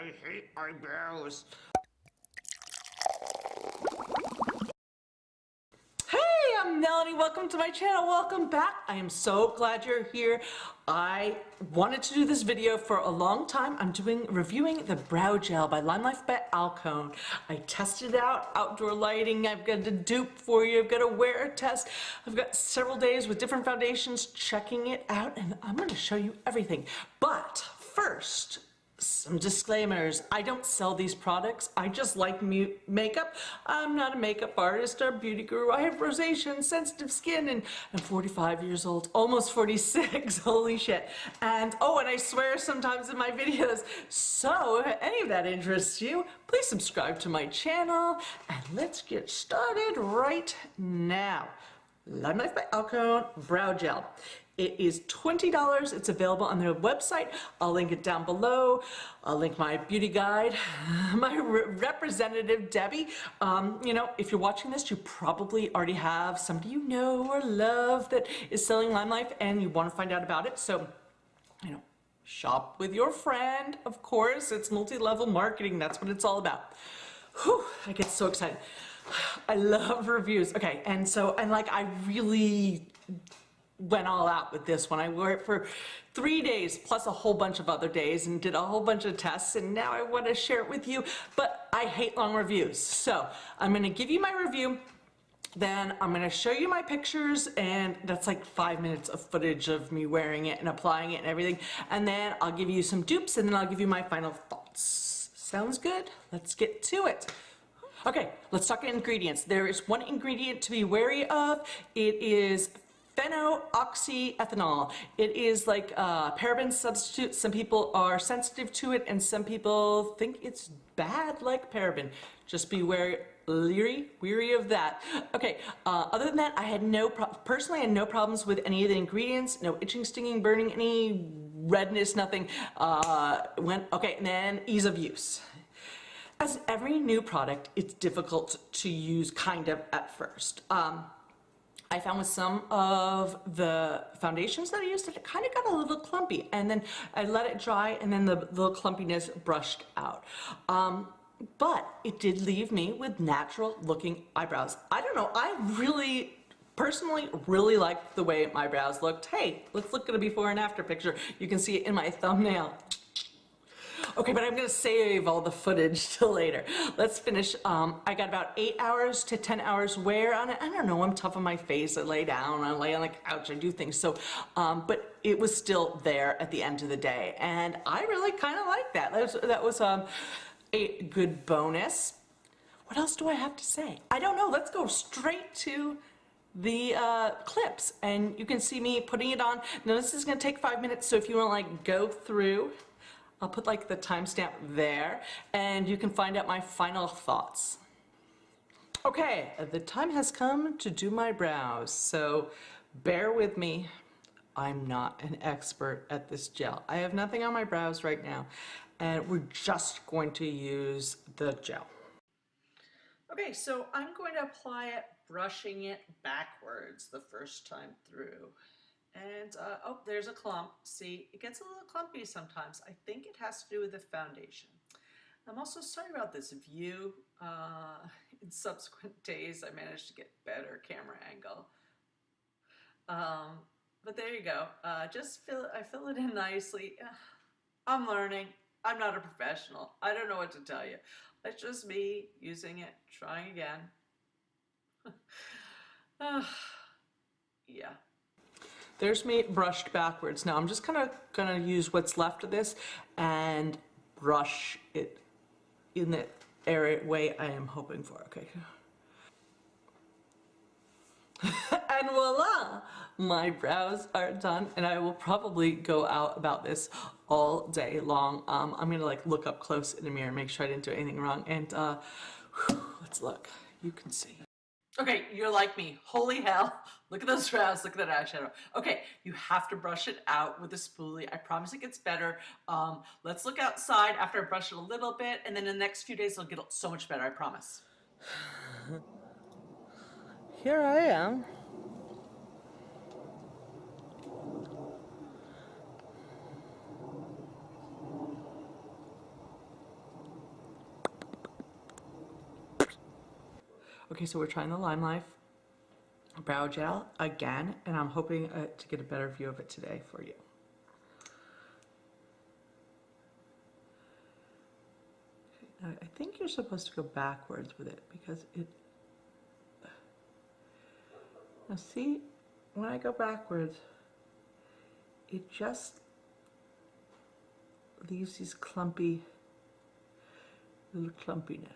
I hate eyebrows. Hey, I'm Melanie. Welcome to my channel. Welcome back. I am so glad you're here. I wanted to do this video for a long time. I'm reviewing the brow gel by Limelife by Alcone. I tested it out, outdoor lighting. I've got a dupe for you. I've got a wear test. I've got several days with different foundations checking it out, and I'm going to show you everything. But first, some disclaimers. I don't sell these products. I just like makeup. I'm not a makeup artist or beauty guru. I have rosacea and sensitive skin, and I'm 45 years old, almost 46. Holy shit. And oh, and I swear sometimes in my videos. So if any of that interests you, please subscribe to my channel, and let's get started right now. Limelife by Alcone Brow Gel. It is $20. It's available on their website. I'll link it down below. I'll link my beauty guide, my representative, Debbie. You know, if you're watching this, you probably already have somebody you know or love that is selling Limelife and you want to find out about it. So, you know, shop with your friend, of course. It's multi-level marketing. That's what it's all about. Whew, I get so excited. I love reviews. Okay, and so, I really went all out with this one. I wore it for 3 days plus a whole bunch of other days and did a whole bunch of tests, and now I want to share it with you, but I hate long reviews. So I'm going to give you my review, then I'm going to show you my pictures, and that's like 5 minutes of footage of me wearing it and applying it and everything, and then I'll give you some dupes, and then I'll give you my final thoughts. Sounds good? Let's get to it. Okay, let's talk ingredients. There is one ingredient to be wary of. It is phenoxyethanol. It is like a paraben substitute. Some people are sensitive to it, and some people think it's bad, like paraben. Just be weary of that. Okay, other than that, I had personally I had no problems with any of the ingredients. No itching, stinging, burning, any redness, nothing. Okay, and then ease of use. As every new product, it's difficult to use kind of at first. I found with some of the foundations that I used that it kind of got a little clumpy, and then I let it dry, and then the little clumpiness brushed out. But it did leave me with natural looking eyebrows. I don't know, I personally really liked the way my brows looked. Hey, let's look at a before and after picture. You can see it in my thumbnail. Okay, but I'm gonna save all the footage till later. Let's finish. I got about 8 hours to 10 hours wear on it. I don't know, I'm tough on my face. I lay down, I lay on the couch, I do things. So, but it was still there at the end of the day. And I really kind of like that. That was a good bonus. What else do I have to say? I don't know, let's go straight to the clips. And you can see me putting it on. Now this is gonna take 5 minutes, so if you wanna like go through, I'll put like the timestamp there, and you can find out my final thoughts. Okay, the time has come to do my brows, so bear with me. I'm not an expert at this gel. I have nothing on my brows right now, and we're just going to use the gel. Okay, so I'm going to apply it, brushing it backwards the first time through. And, oh, there's a clump. See, it gets a little clumpy sometimes. I think it has to do with the foundation. I'm also sorry about this view. In subsequent days, I managed to get better camera angle. But there you go. I fill it in nicely. I'm learning. I'm not a professional. I don't know what to tell you. It's just me using it, trying again. Yeah. There's me brushed backwards. Now I'm just kind of gonna use what's left of this and brush it in the way I am hoping for. Okay. And voila! My brows are done, and I will probably go out about this all day long. I'm gonna like look up close in the mirror, make sure I didn't do anything wrong, and let's look. You can see. Okay, you're like me. Holy hell. Look at those brows, look at that eyeshadow. Okay, you have to brush it out with a spoolie. I promise it gets better. Let's look outside after I brush it a little bit, and then in the next few days it'll get so much better, I promise. Here I am. Okay, so we're trying the Limelife brow gel again, and I'm hoping to get a better view of it today for you. Okay, now I think you're supposed to go backwards with it because it... Now see, when I go backwards, it just leaves these clumpy, little clumpiness.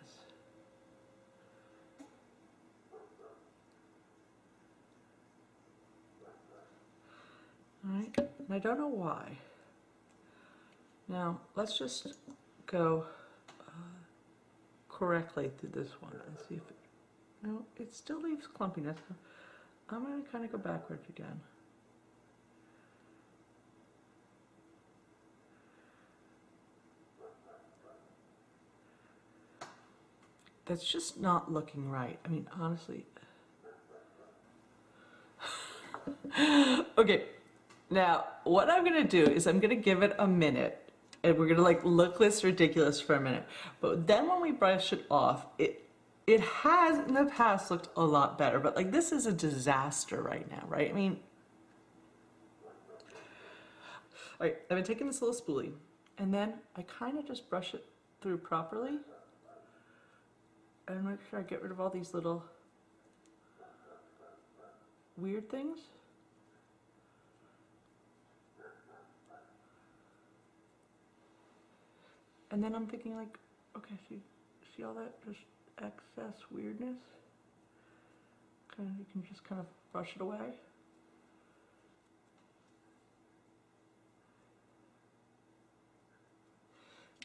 All right, and I don't know why. Now, let's just go correctly through this one and see if it, no, it still leaves clumpiness. I'm going to kind of go backwards again. That's just not looking right. I mean, honestly. Okay, now what I'm gonna do is I'm gonna give it a minute and we're gonna like look this ridiculous for a minute. But then when we brush it off, it has in the past looked a lot better, but like this is a disaster right now, right? I mean, all right, I've been taking this little spoolie and then I kind of just brush it through properly and make sure I get rid of all these little weird things. And then I'm thinking like, okay, see all that just excess weirdness? Kind of, you can just kind of brush it away.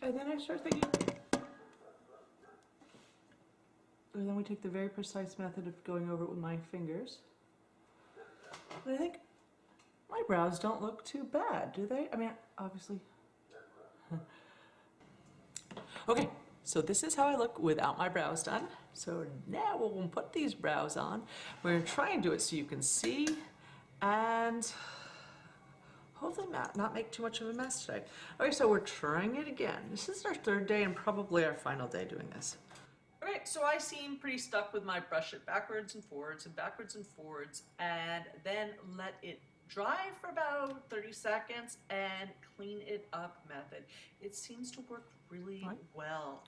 And then I start thinking, and then we take the very precise method of going over it with my fingers. And I think my brows don't look too bad, do they? I mean, obviously. Okay, so this is how I look without my brows done. So now we'll put these brows on. We're gonna try and do it so you can see and hopefully not make too much of a mess today. Okay, so we're trying it again. This is our third day and probably our final day doing this. Okay, so I seem pretty stuck with my brush it backwards and forwards and backwards and forwards and then let it dry for about 30 seconds and clean it up method. It seems to work really well.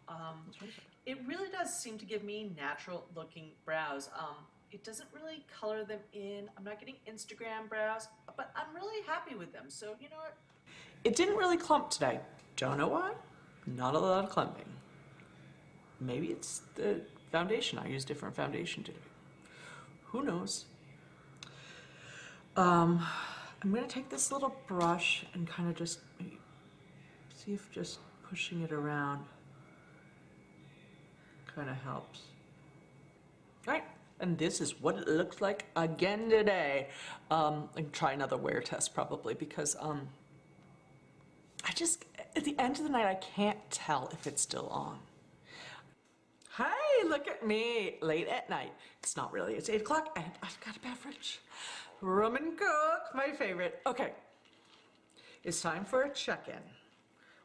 It really does seem to give me natural looking brows. It doesn't really color them in. I'm not getting Instagram brows, but I'm really happy with them. So you know what? It didn't really clump today. Don't know why. Not a lot of clumping. Maybe it's the foundation. I use different foundation today. Who knows? I'm gonna take this little brush and kind of just see if just pushing it around kind of helps. All right, and this is what it looks like again today. I can try another wear test probably because I just, at the end of the night, I can't tell if it's still on. Hi, look at me, late at night. It's not really, it's 8 o'clock and I've got a beverage. Rum and Coke, my favorite. Okay, it's time for a check-in.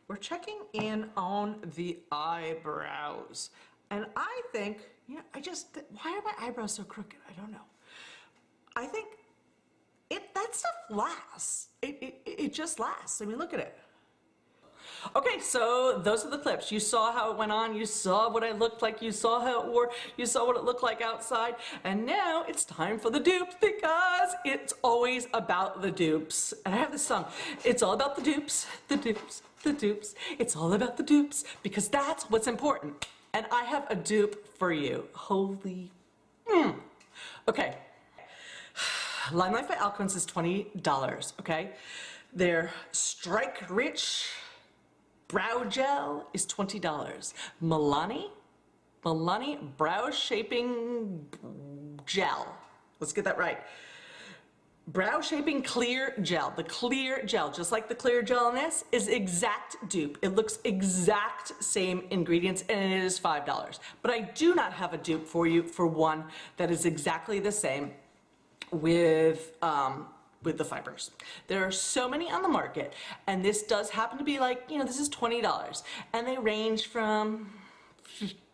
We're checking in on the eyebrows. And I think, you know, why are my eyebrows so crooked? I don't know. I think that stuff lasts. It just lasts. I mean, look at it. Okay, so those are the clips. You saw how it went on, you saw what I looked like, you saw how it wore, you saw what it looked like outside, and now it's time for the dupes because it's always about the dupes. And I have this song, it's all about the dupes, the dupes, the dupes. It's all about the dupes because that's what's important. And I have a dupe for you. Holy, Okay. Limelife by Alcone is $20, okay? Their Strike Rich brow gel is $20. Milani brow shaping gel. Let's get that right. Brow shaping clear gel. The clear gel, just like the clear gel on this, is exact dupe. It looks exact same ingredients and it is $5. But I do not have a dupe for you for one that is exactly the same with the fibers. There are so many on the market, and this does happen to be like, you know, this is $20, and they range from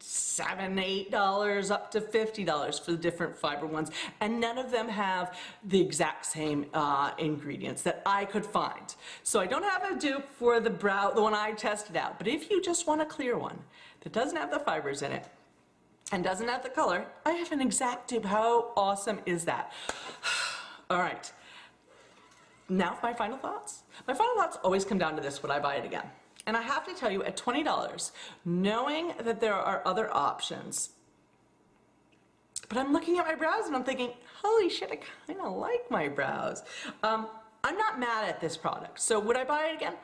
$7, $8 up to $50 for the different fiber ones, and none of them have the exact same ingredients that I could find. So I don't have a dupe for the one I tested out, but if you just want a clear one that doesn't have the fibers in it and doesn't have the color, I have an exact dupe. How awesome is that? All right, now for my final thoughts. My final thoughts always come down to this: would I buy it again? And I have to tell you, at $20, knowing that there are other options, but I'm looking at my brows and I'm thinking, holy shit, I kind of like my brows. I'm not mad at this product. So would I buy it again?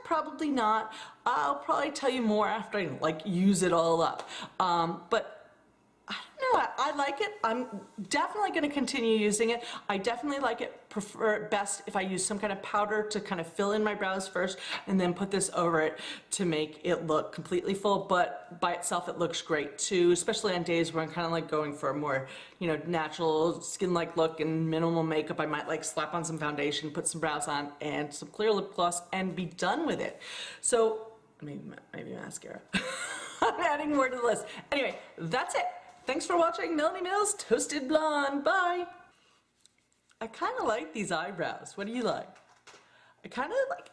Probably not. I'll probably tell you more after I use it all up. But I don't know, I like it. I'm definitely going to continue using it. I definitely prefer it best if I use some kind of powder to kind of fill in my brows first and then put this over it to make it look completely full. But by itself it looks great too, especially on days where I'm kind of going for a more, natural skin-like look and minimal makeup. I might slap on some foundation, put some brows on and some clear lip gloss and be done with it. So maybe mascara. I'm adding more to the list. Anyway, that's it. Thanks for watching Melanie Mills Toasted Blonde. Bye. I kind of like these eyebrows. What do you like? I kind of like...